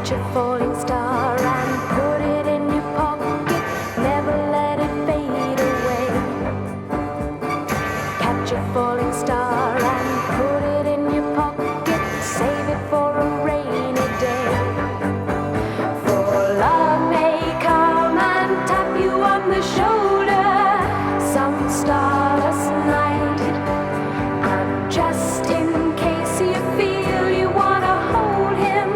Catch a falling star and put it in your pocket. Never let it fade away. Catch a falling star and put it in your pocket. Save it for a rainy day. For love may come and tap you on the shoulder some starless night. And just in case you feel you wanna hold him,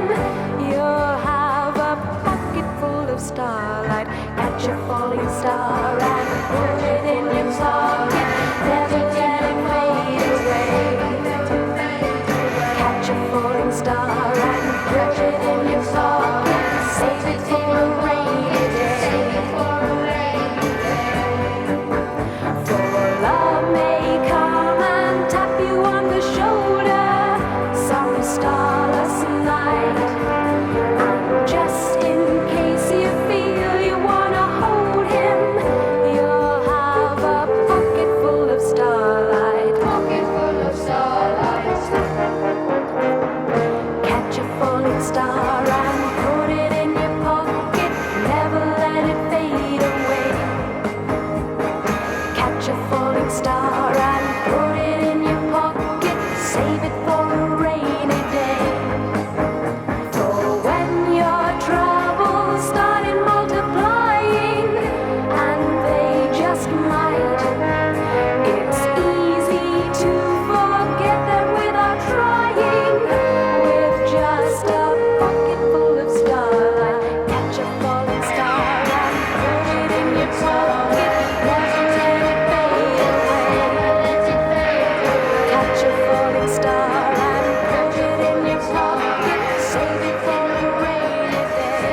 you'll have a pocket full of starlight. Catch a falling star and put it in your pocket. Never let it fade away. Catch a falling star and put it in your pocket. Save it for a rainy day. For love may come and tap you on the shoulder some starless night. And just in case you feel you wanna hold him, you'll have a pocket full of starlight. Pocket full of starlight. Catch a falling star and put it in your pocket. Never let it fade away. Catch a falling star and put it in your pocket. Save it for a rainy day. For when your troubles started multiplying, and they just might, it's easy to forget them without trying. With just a pocket full of starlight. Catch a falling star and put it in your pocket. Never let it fade away. Catch a falling star and put it in your pocket. Save it for a rainy day.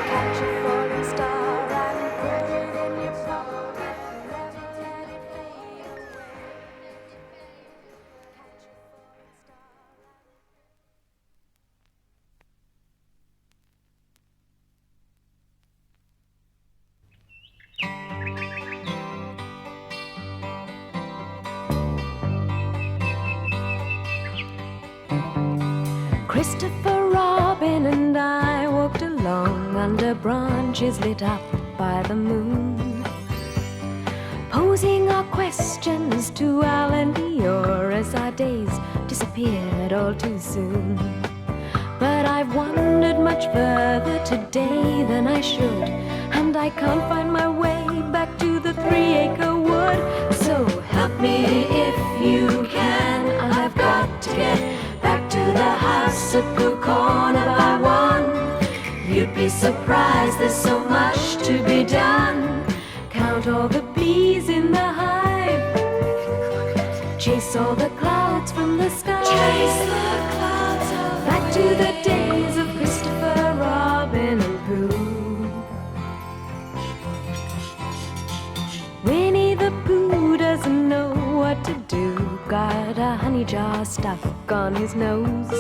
Catch a falling star and put it in your pocket. Never let it fade away. Christopher Robin and I walked along under branches lit up by the moon, posing our questions to Al and Eeyore as our days disappeared all too soon. But I've wandered much further today than I should, and I can't find my way back to the 3-acre wood. So help me if you can. I've got to get back to the house at Pooh Corner by 1. You'd be surprised, there's so much to be done. Count all the bees in the hive. Chase all the clouds from the sky. Chase the clouds away. Back to the days of Christopher Robin and Pooh. Winnie the Pooh doesn't know what to do. Got a honey jar stuck on his nose.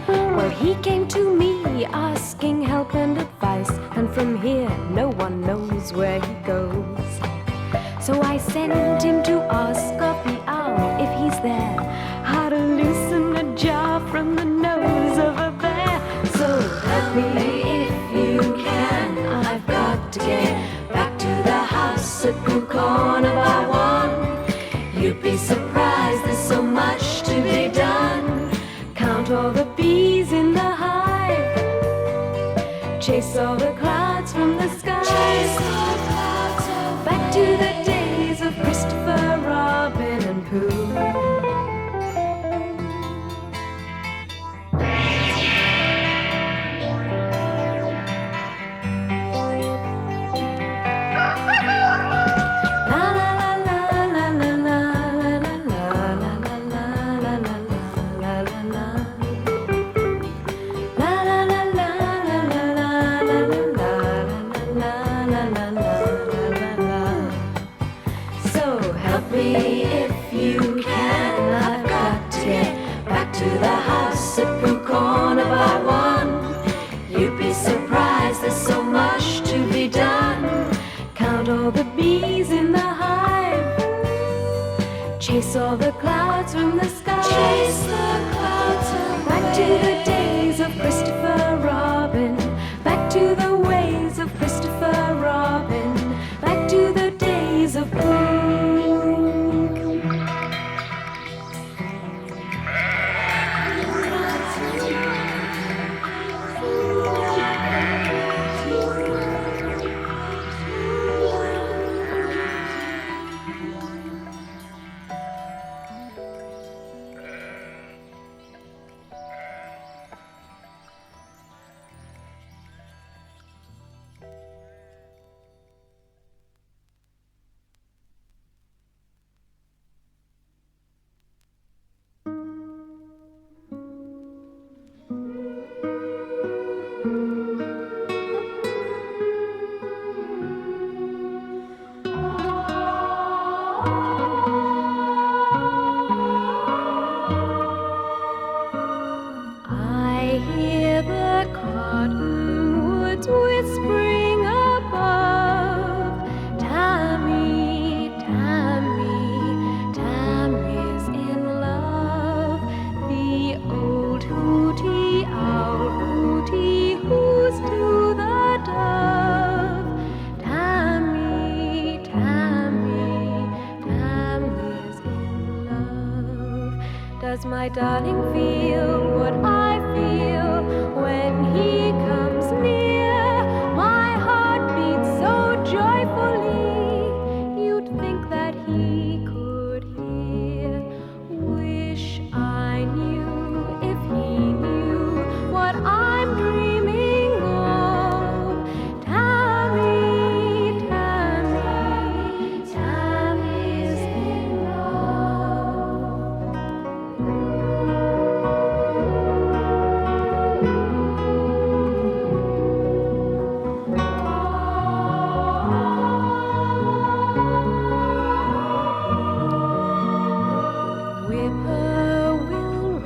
Well, he came to me asking help and advice, and from here no one knows where he goes. So I sent him to ask of the owl if he's there, how to loosen a jar from the nose of a bear. So help me if you can. I've got to get back to the house at Pooh Corner by 1. You'd be surprised, there's so much to be done. Count all the bees in the hive. Chase all the clouds from the sky. Chase the clouds away. Back to the days of Christopher Robin and Pooh. If you can, I've got to get back to the house at Pooh Corner by 1. You'd be surprised, there's so much to be done. Count all the bees in the hive. Chase all the clouds from the sky. Chase the clouds away. Back to the days of my darling feel what I feel when he comes near? My heart beats so joyfully, you'd think that he could hear. Wish I knew if he knew what I'm dreaming of. Tammy, Tammy, Tammy's in love.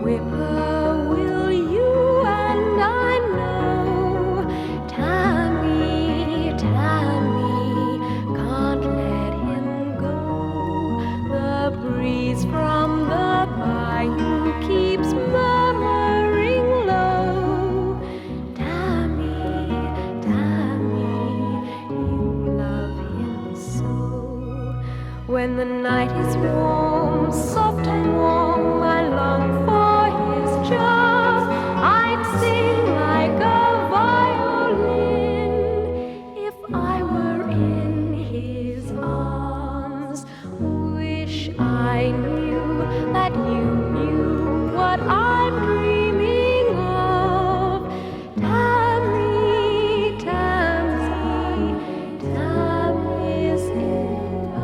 Whippoorwill, you and I know. Tammy, Tammy, can't let him go. The breeze from the bayou keeps murmuring low. Tammy, Tammy, you love him so. When the night is warm, soft and warm, I long for his charm. I'd sing like a violin if I were in his arms. Wish I knew that you knew what I'm dreaming of. Tammy, Tammy, Tammy's in love.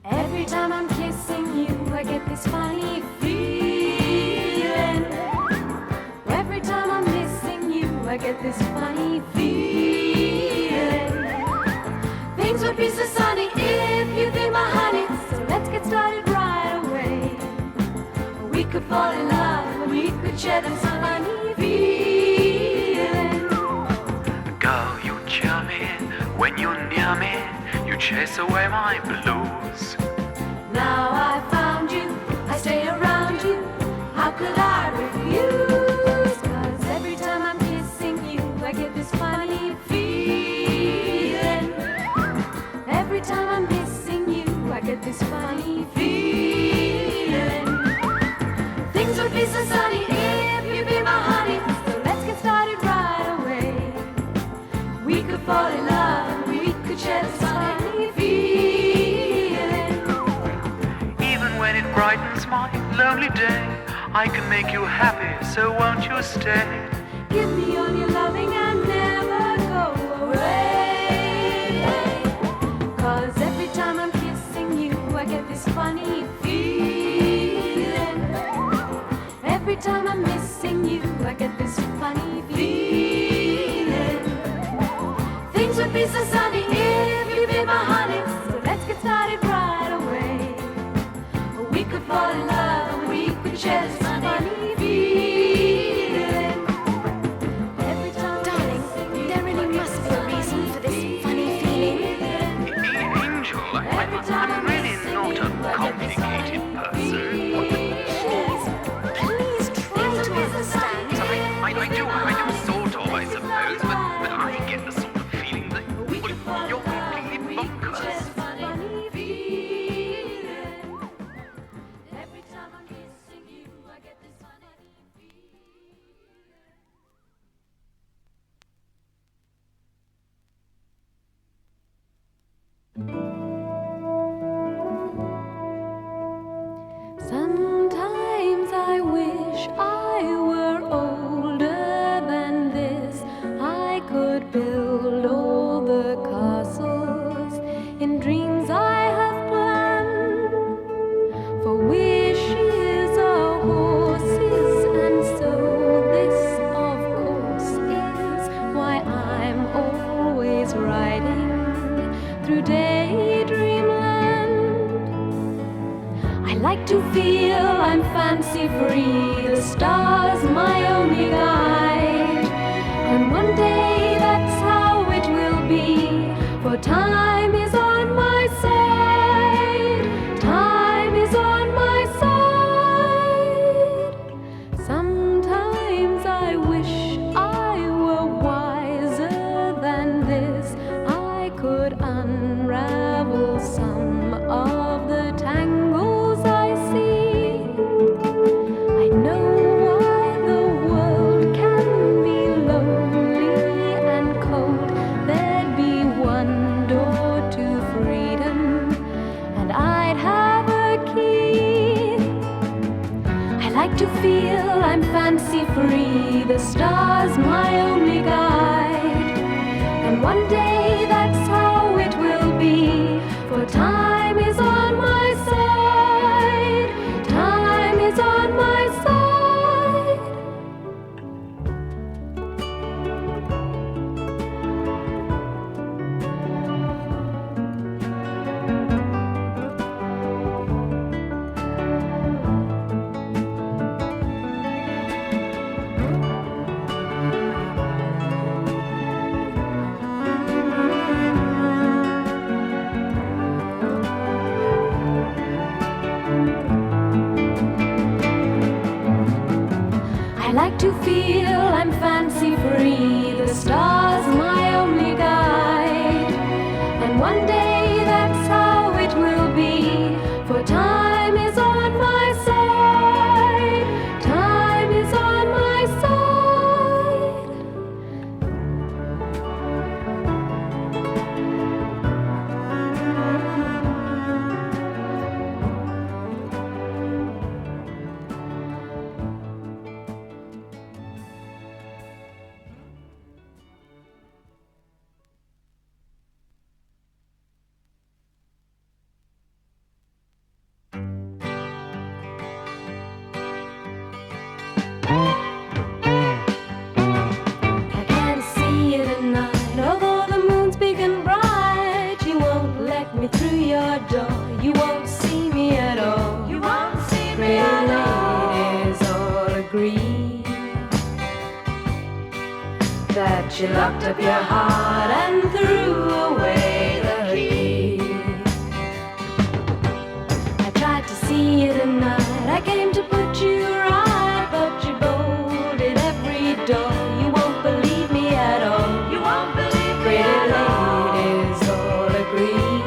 Every time I'm kissing you, I get this funny feeling. Every time I'm missing you, I get this funny feeling. Things would be so sunny if you'd be my honey. So let's get started right away. We could fall in love and we could share this funny feeling. Girl, you chill me when you're near me. You chase away my blues. Now I found you, I stay around you. How could I refuse? 'Cause every time I'm kissing you, I get this funny feeling. Every time I'm missing you, I get this funny feeling. Things would be so sunny if you'd be my honey. So let's get started right away. We could fall in love and we could share this funny feeling. Even when it brightens my lonely day, I can make you happy, so won't you stay? Give me all your loving and never go away. 'Cause every time I'm kissing you, I get this funny feeling. Every time I'm missing you, I get this funny feeling. Things would be so sunny if you'd be my honey. So let's get started right away. We could fall in love and we could share this funny feeling. Every time Darling, there really must be a reason for this funny feeling. Angel, I'm really not a complicated person. Please try to understand. I do sort of, I suppose, but I get the sort of feeling that you're completely bonkers. Every time I'm kissing you, I get this funny feeling. daydreamland. I like to feel I'm fancy free, the stars my only guide. And one day that's how it will be, for time is on my side. Time is on my side. Sometimes I wish I were wiser than this. I could unravel some of the tangles I see. I know why the world can be lonely and cold. There'd be one door to freedom, and I'd have a key. I like to feel I'm fancy free, the stars my only guide. And one day that's how it will be, for time is on my side. Time is on my side. I like to feel I'm fancy free, the stars my only guide. And one day that's how it will be, for time is on my side. Time is on my side. I can't see you tonight, although the moon's big and bright. You won't let me through your door. You won't see me at all. You won't see me at all. Ladies all agree that you locked up your heart and threw away the key. I tried to see you tonight. I came to put you right, but you bolted every door. You won't believe me at all. You won't believe me at all. Ladies all agree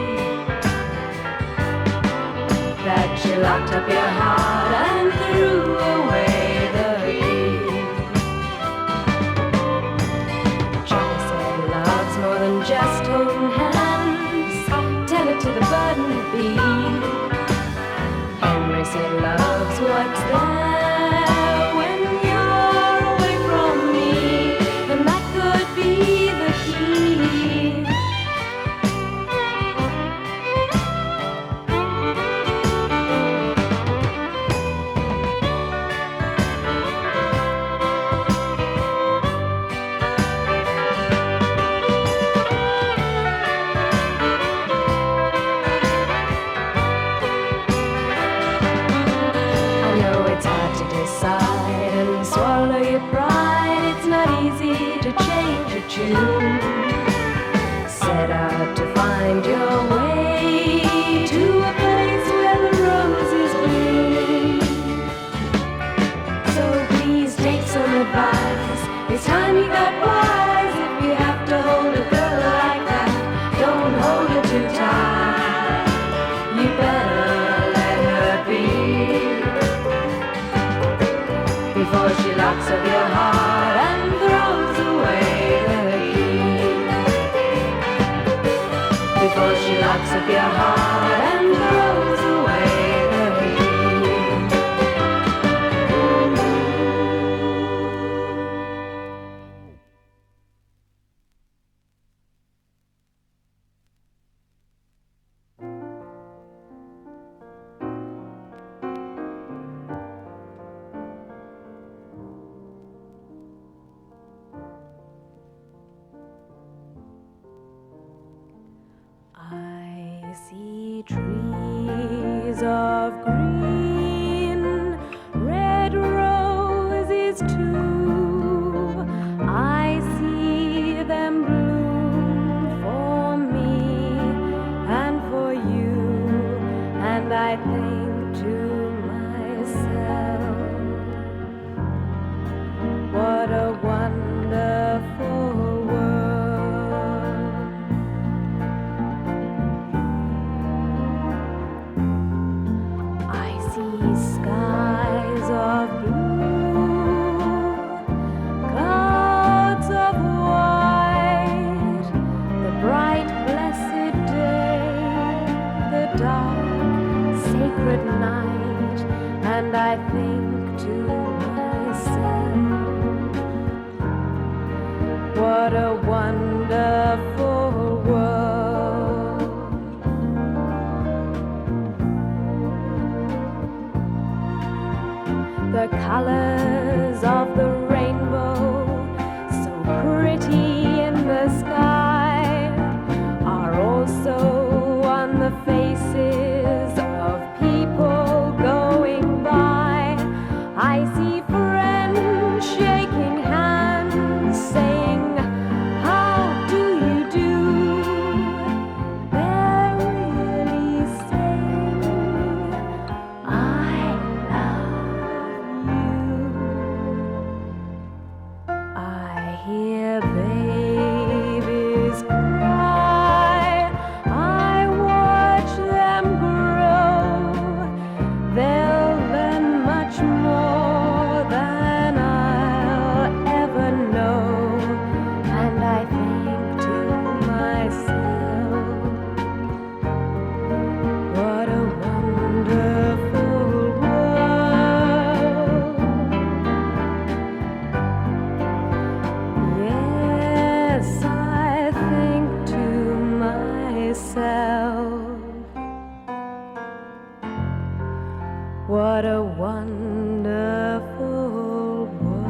that you locked up your heart and threw away the key. Johnny said love's more than just holding hands. Tell it to the button bee. Henry said love's what's there when you're away from me, and that could be the key. I know it's hard to decide and swallow your pride. It's not easy to change your tune. Set out to find your way to a place where the roses bloom. So please take some advice. It's time you got wise. If you have to hold a girl like that, don't hold her too tight. You better let her be before she locks up your heart and throws away the key. Before she locks up your heart and throws away the key. I see trees of green, red roses too. I see them bloom for me and for you, and I think to myself, what a wonderful world. I see skies of blue, clouds of white, the bright blessed day, the dark sacred night, and I think to myself, what a wonderful world. The colors of the rainbow, so pretty in the sky, are also on the faces of people going by. I see friends shaking hands, saying, "How do you do?" They're really saying, "I love you." I hear babies cry, I watch them grow. They'll learn much more than I'll ever know, and I think to myself, what a wonderful world. Yes, I think to myself, what a wonderful world.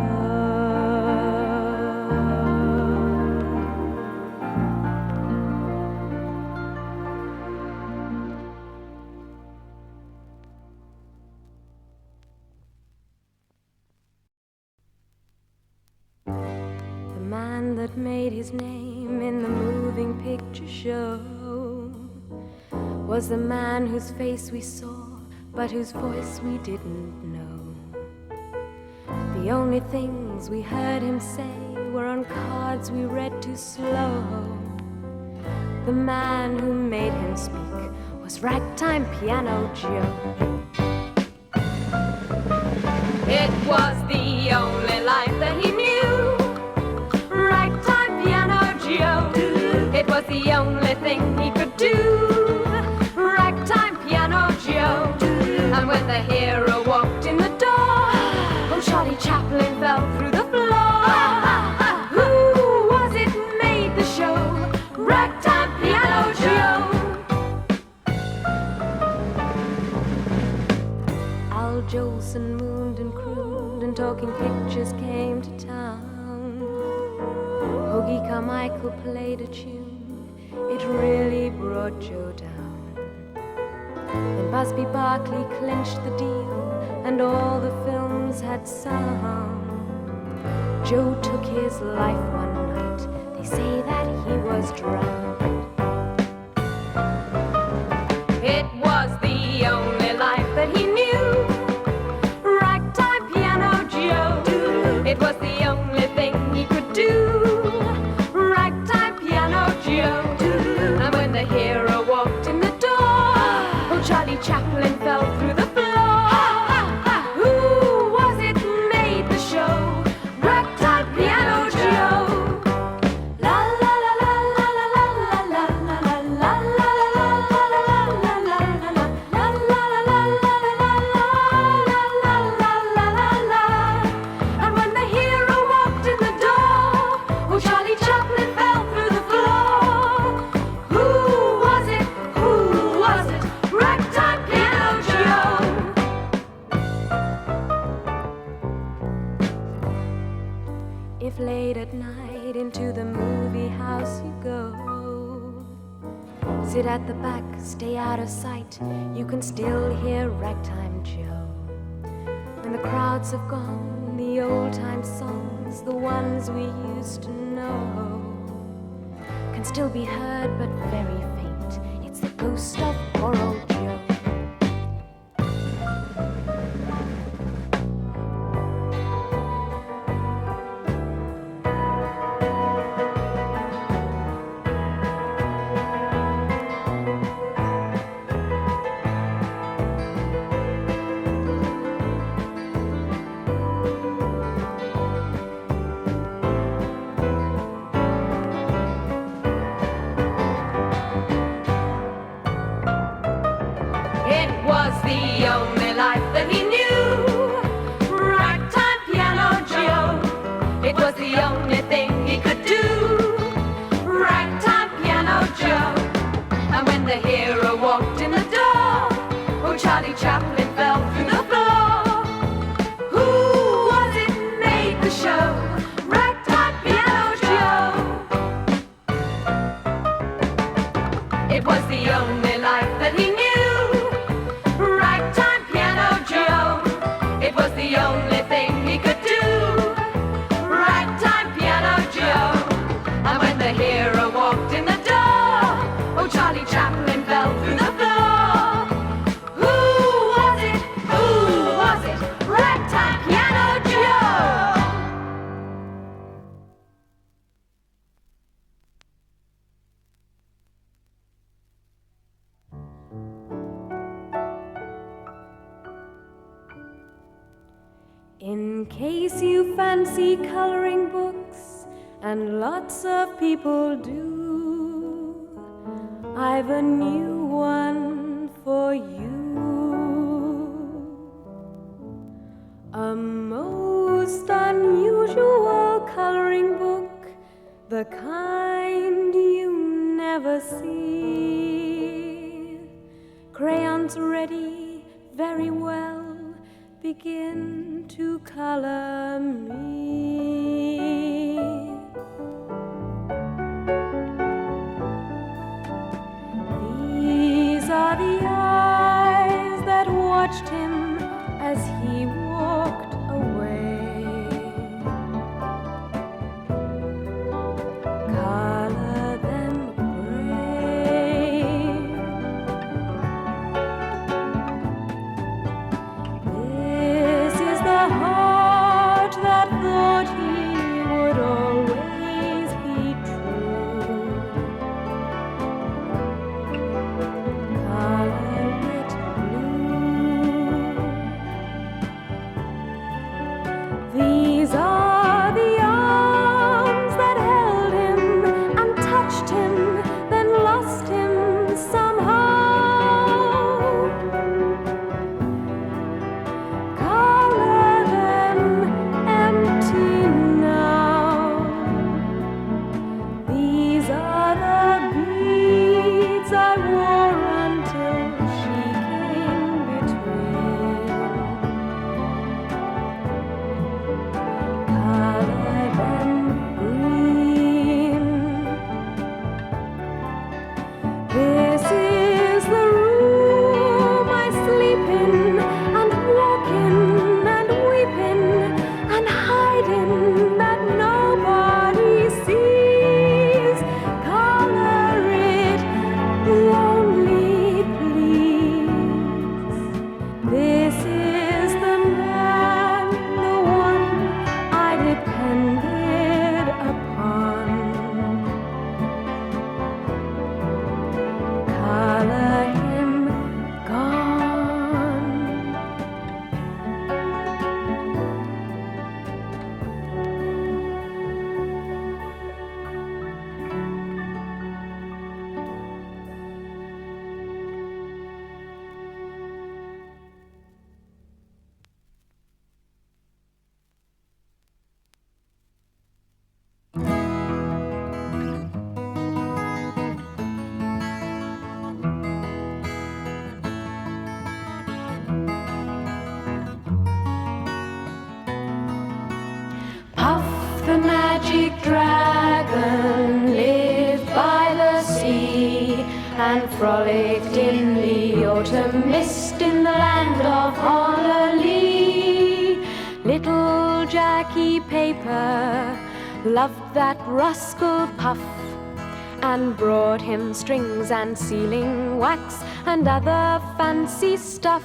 The man that made his name in the moving picture show was the man whose face we saw, but whose voice we didn't know. The only things we heard him say were on cards we read too slow. The man who made him speak was Ragtime Piano Joe. It was the only life that he knew, Ragtime Piano Joe. It was the only thing he could do, Ragtime Piano Joe. And when the hero walked in the door, oh, Charlie Chaplin fell through the floor. Who was it made the show? Ragtime Piano Joe. Al Jolson mooned and crooned, and talking pictures came to town. Hoagie Carmichael played a tune, it really brought Joe down. Then Busby Berkeley clinched the deal, and all the films had sung. Joe took his life one night, they say that he was drunk. It was the only life that he knew, Ragtime Piano Joe. It was the only thing he could do, Ragtime Piano Joe. And when the hero walked in the door, oh, Charlie Chaplin fell through the floor. Who was it made the show? Ragtime Piano Joe. La la la la la la la la la la la la and when the hero walked in the door, oh, Charlie Chaplin fell through the floor. Who was it? Who was it? Ragtime Piano Joe. If late at night into the movie house you go, sit at the back stay out of sight, you can still hear Ragtime Joe. When the crowds have gone, the old-time songs, the ones we used to know, can still be heard but very faint. It's the ghost of poor old Joe. It was the only life that he knew. Ragtime Piano Joe. It was the only thing he could do. Ragtime Piano Joe. And when the hero walked in the door, oh, Charlie Chaplin fell through the floor. Who was it made the show? Ragtime Piano Joe. It was the only life that he knew. Ragtime Piano Joe. It was the only thing he could do. Ragtime Piano Joe. And when the hero walked in the door, oh, Charlie Chaplin fell through the floor. Who was it? Who was it? Ragtime Piano Joe. In case you fancy coloring books, and lots of people do, I've a new one for you. A most unusual coloring book, the kind you never see. Crayons ready, very well. Begin to color me. These are the eyes that watched him as he walked away. Color them gray. This is the heart that thought he frolicked in the autumn mist in the land of Honolulu. Little Jackie Paper loved that rascal Puff, and brought him strings and sealing wax and other fancy stuff.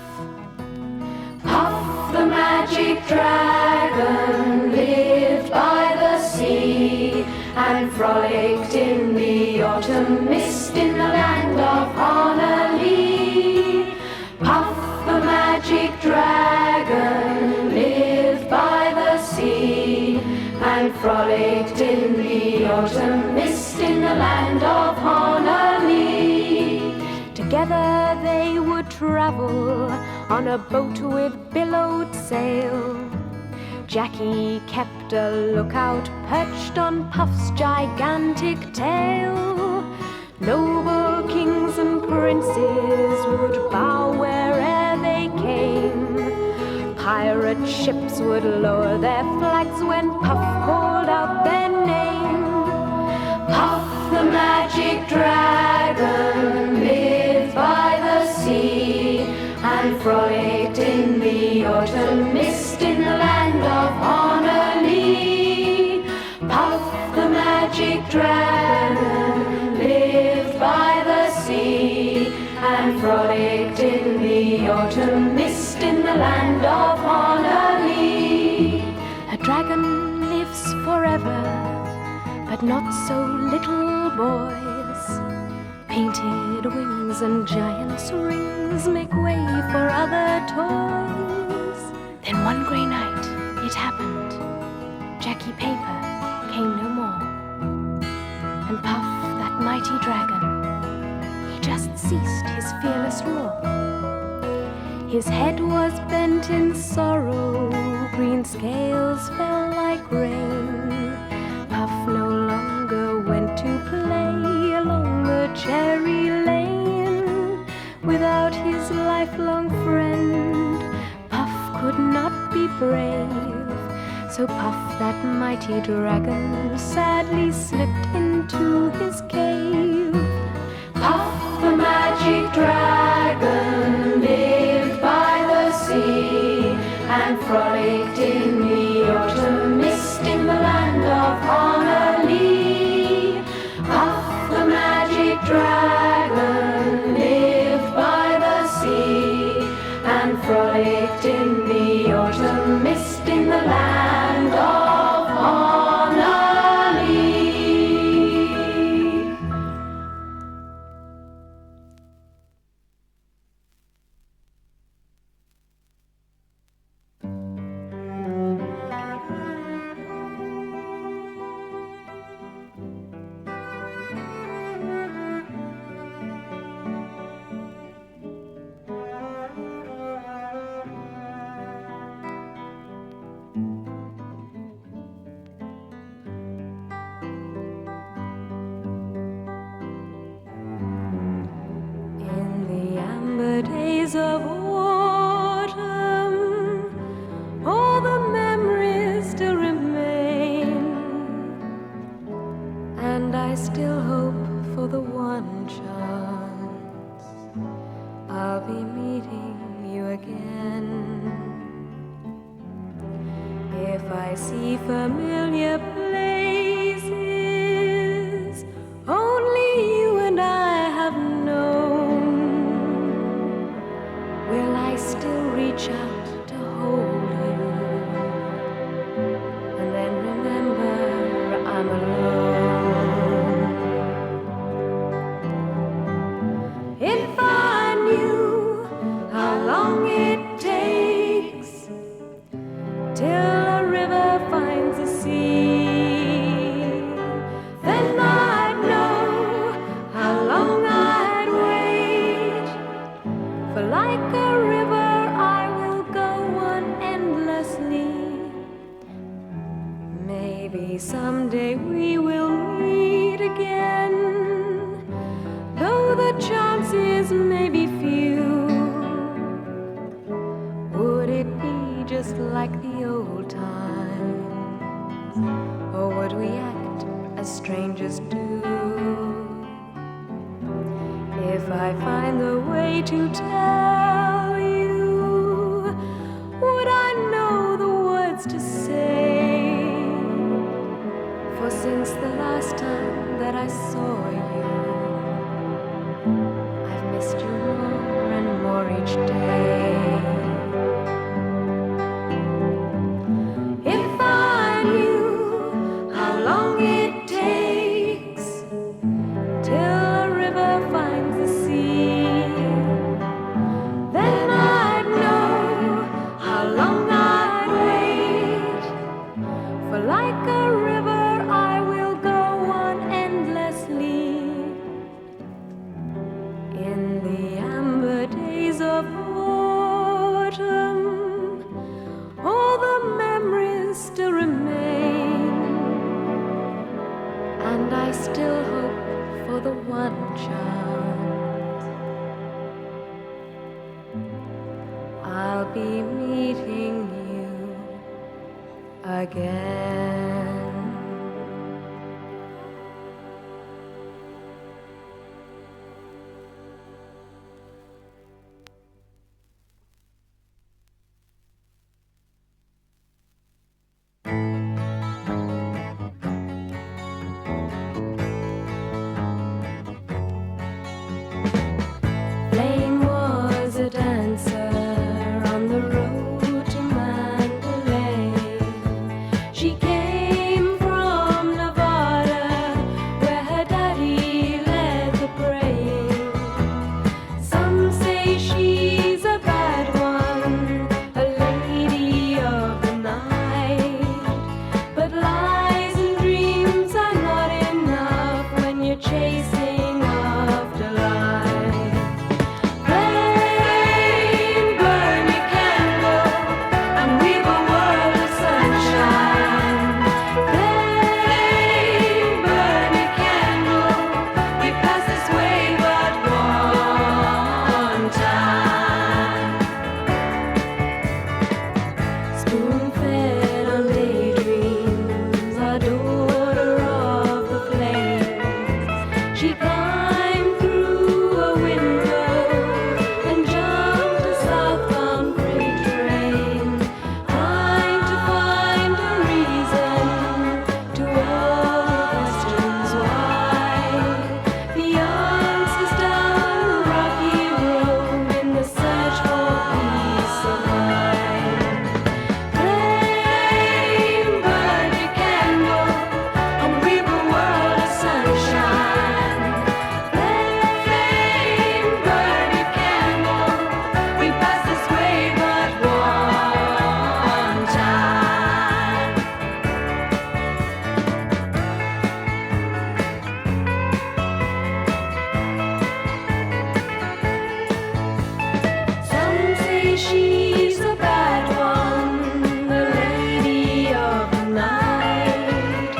Puff the magic dragon lived by the sea, and frolicked in the autumn mist in the land of Honolulu. Puff the magic dragon lived by the sea, and frolicked in the autumn mist in the land of Honolulu. Together they would travel on a boat with billowed sail. Jackie kept a lookout perched on Puff's gigantic tail. Noble kings and princes would bow where'er they came. Pirate ships would lower their flags when Puff called out their name. Puff the magic dragon lived by the sea, and frolicked in the autumn mist in the land of Honolulu. Puff the magic dragon lived by the sea, and frolicked in the autumn mist in the land of Honolulu. A dragon lives forever, but not so little boys. Painted wings and giant's rings make way for other toys. Then one grey night it happened. Jackie Paper came no more, and Puff, that mighty dragon, he just ceased his fearless roar. His head was bent in sorrow, green scales fell like rain. Puff no longer went to play along the cherry lane. Without his lifelong friend, Puff could not be brave. So Puff, that mighty dragon, sadly slipped into his cave. Puff the magic dragon lived by the sea, and frolicked in the autumn mist in the land of Honolulu. Puff the magic dragon lived by the sea, and frolicked in the autumn mist in the land of Honolulu. Days of autumn, all the memories still remain, and I still hope for the one chance I'll be meeting you again. If I see familiar places only you and I have known, will I still reach out to hold you, and then remember I'm alone? If I knew how long it takes till a river finds a sea, then I'd know how long I'd wait. For like a river I will go way to tell you. Would I know the words to say? For since the last time that I saw you, I've missed you more and more each day. If I knew how long it takes till a river finds the sea, then I'd know how long I'd wait. For like a river I will go on endlessly in the amber days of autumn. All the memories still remain, and I still hope for the one chance I'll be meeting you again. Flame was a dancer on the road to Mandalay. She came from Nevada, where her daddy led the parade. Some say she's a bad one, a lady of the night. But lies and dreams are not enough when you're chasing after life. Flame, burn your candle and weave a world of sunshine. Flame, burn your candle. We pass this way but one time. Spoon-fed on daydreams, our daughter of the flames. She climbed through a window and jumped a southbound freight train, trying to find a reason to all questions why. The answers down a rocky road in the search for peace of mind. Flame, burn your candle and weave a world of sunshine. Flame, burn your candle. We pass this way but one time. Some say she's a bad one, the lady of the night.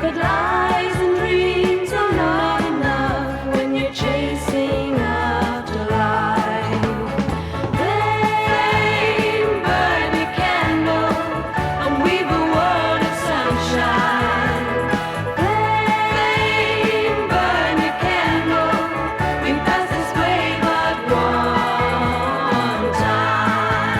But lies and dreams are not enough when you're chasing after life. Flame, burn your candle and weave a world of sunshine. Flame, burn your candle. We pass this way but one time.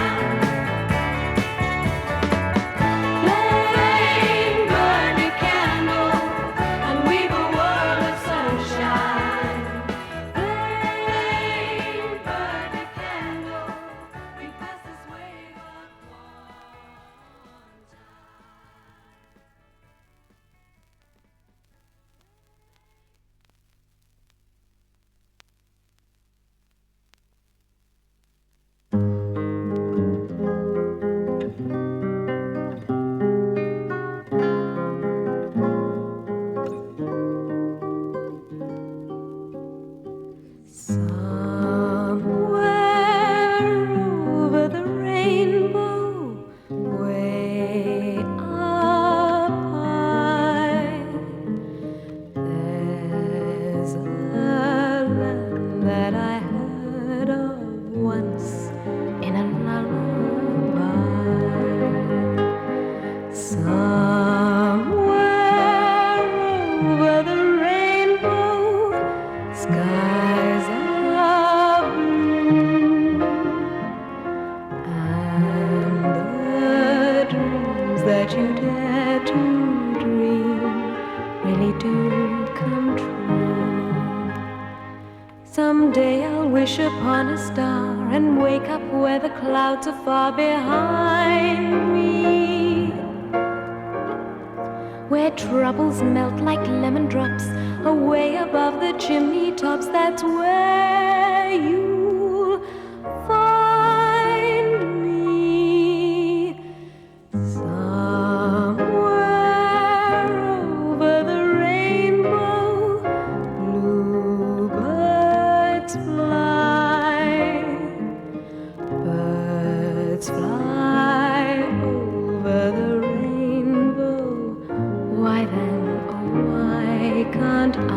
star and wake up where the clouds are far behind me, where troubles melt like lemon drops away above the chimney tops. That's where you'll find me, somewhere over the rainbow. Bluebirds fly, birds fly over the rainbow. Why then, oh why can't I?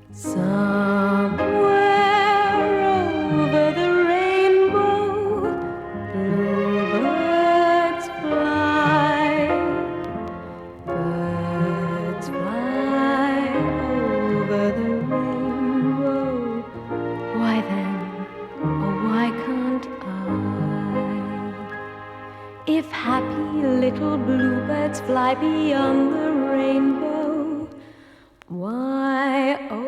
Somewhere over the rainbow, bluebirds fly, birds fly over the rainbow. Why then, oh why can't I? If happy little bluebirds fly beyond the rainbow, why, oh